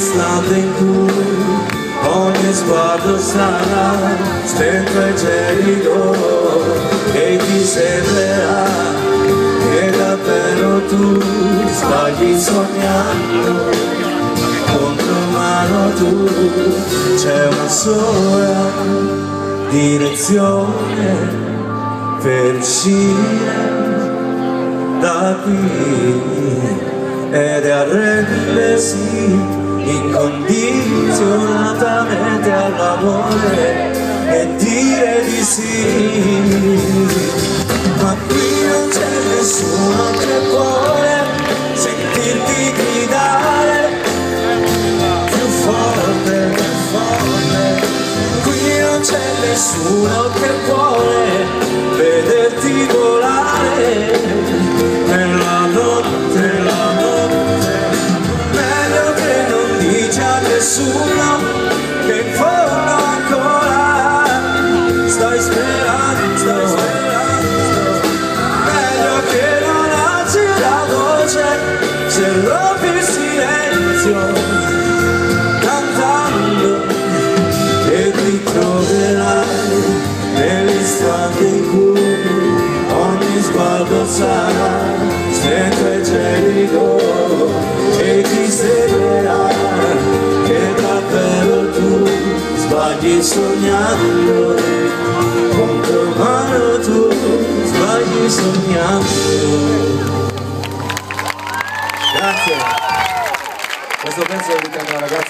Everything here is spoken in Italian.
nell'istante in cui ogni sguardo sarà stento e gelido e ti sembrerà che davvero tu sbagli sognando. Contro mano tu c'è una sola direzione per uscire da qui, ed è arrendersi incondizionatamente all'amore e dire di sì. Ma qui non c'è nessuno che vuole sentirti gridare più forte, più forte. Qui non c'è nessuno che vuole vederti volare nella notte, la notte. Meglio che non dici a nessuno che in fondo ancora stai sperando. Meglio che non alzi la voce se rompi il silenzio cantando, e ti troverai nell'istante in cui ogni sguardo sarà stento e gelido e ti sembrerà che davvero tu sbagli sognando. Contro mano tu sbagli sognando. Grazie. Questo pezzo è dedicato alla ragazza